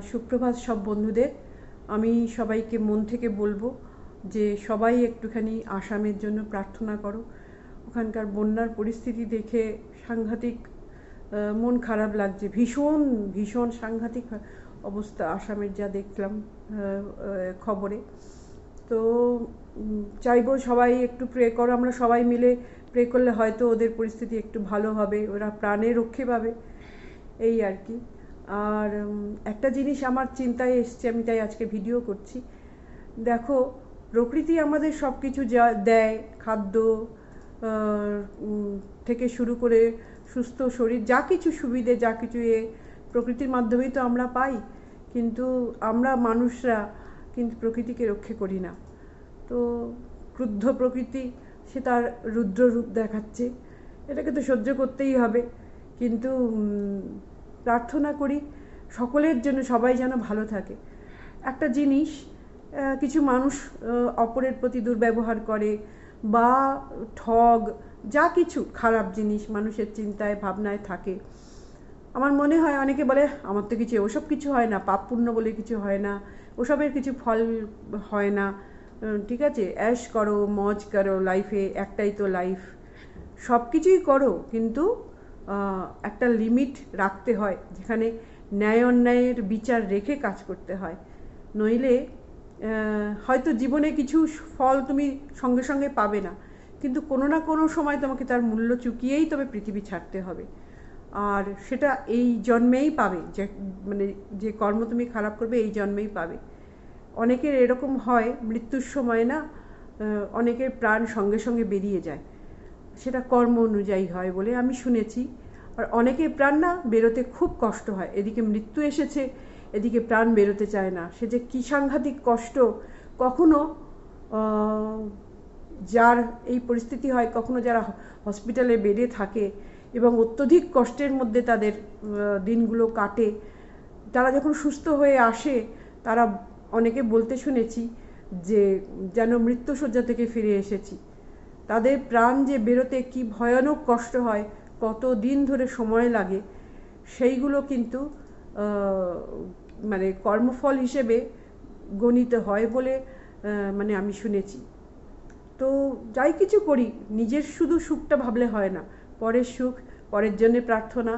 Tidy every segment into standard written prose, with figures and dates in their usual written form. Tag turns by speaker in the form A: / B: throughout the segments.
A: সুপ্রভাত সব বন্ধুদের। আমি সবাইকে মন থেকে বলবো যে সবাই একটুখানি আসামের জন্য প্রার্থনা করো। ওখানকার বন্যার পরিস্থিতি দেখে সাংঘাতিক মন খারাপ লাগছে। ভীষণ ভীষণ সাংঘাতিক অবস্থা আসামের, যা দেখলাম খবরে। তো চাইবো সবাই একটু প্রে করো। আমরা সবাই মিলে প্রে করলে হয়তো ওদের পরিস্থিতি একটু ভালো হবে, ওরা প্রাণে রক্ষে পাবে, এই আর কি। আর একটা জিনিস আমার চিন্তায় এসছে, আমি তাই আজকে ভিডিও করছি। দেখো, প্রকৃতি আমাদের সব কিছু যা দেয়, খাদ্য থেকে শুরু করে সুস্থ শরীর, যা কিছু সুবিধে, যা কিছু প্রকৃতির মাধ্যমেই তো আমরা পাই। কিন্তু আমরা মানুষরা কিন্তু প্রকৃতিকে রক্ষে করি না। তো ক্রুদ্ধ প্রকৃতি সে তার রুদ্র রূপ দেখাচ্ছে, এটাকে তো সহ্য করতেই হবে। কিন্তু প্রার্থনা করি সকলের জন্য, সবাই যেন ভালো থাকে। একটা জিনিস, কিছু মানুষ অপরের প্রতি দুর্ব্যবহার করে বা ঠগ, যা কিছু খারাপ জিনিস মানুষের চিন্তায় ভাবনায় থাকে। আমার মনে হয়, অনেকে বলে আমার তো কিছু, ওসব কিছু হয় না, পাপ পুণ্য বলে কিছু হয় না, ওসবের কিছু ফল হয় না। ঠিক আছে, অ্যাশ করো, মজ করো, লাইফে একটাই তো লাইফ, সব কিছুই করো, কিন্তু একটা লিমিট রাখতে হয়, যেখানে ন্যায় অন্যায়ের বিচার রেখে কাজ করতে হয়। নইলে হয়তো জীবনে কিছু ফল তুমি সঙ্গে সঙ্গে পাবে না, কিন্তু কোনো না কোনো সময় তোমাকে তার মূল্য চুকিয়েই তবে পৃথিবী ছাড়তে হবে। আর সেটা এই জন্মেই পাবে, যে মানে যে কর্ম তুমি খারাপ করবে এই জন্মেই পাবে। অনেকের এরকম হয়, মৃত্যুর সময় না অনেকের প্রাণ সঙ্গে সঙ্গে বেরিয়ে যায়, সেটা কর্ম অনুযায়ী হয় বলে আমি শুনেছি। আর অনেকের প্রাণ না বেরোতে খুব কষ্ট হয়, এদিকে মৃত্যু এসেছে, এদিকে প্রাণ বেরোতে চায় না, সে যে কী সাংঘাতিক কষ্ট। কখনো যার এই পরিস্থিতি হয়, কখনো যারা হসপিটালে বেডে থাকে এবং অত্যধিক কষ্টের মধ্যে তাদের দিনগুলো কাটে, তারা যখন সুস্থ হয়ে আসে, তারা অনেকে বলতে শুনেছি যে যেন মৃত্যুশয্যা থেকে ফিরে এসেছি। তাদের প্রাণ যে বেরোতে কি ভয়ানক কষ্ট হয়, কত দিন ধরে সময় লাগে, সেইগুলো কিন্তু মানে কর্মফল হিসেবে গণিত হয় বলে মানে আমি শুনেছি। তো যাই কিছু করি, নিজের শুধু সুখটা ভাবলে হয় না, পরের সুখ, পরের জন্য প্রার্থনা,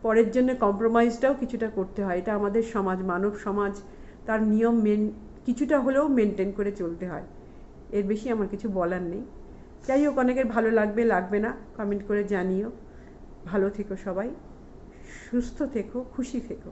A: পরের জন্য কম্প্রোমাইজটাও কিছুটা করতে হয়। এটা আমাদের সমাজ, মানব সমাজ, তার নিয়ম কিছুটা হলেও মেনটেন করে চলতে হয়। এর বেশি আমার কিছু বলার নেই। যাই হোক, অনেকের ভালো লাগবে লাগবে না কমেন্ট করে জানিও। ভালো থেকো সবাই, সুস্থ থেকো, খুশি থেকো।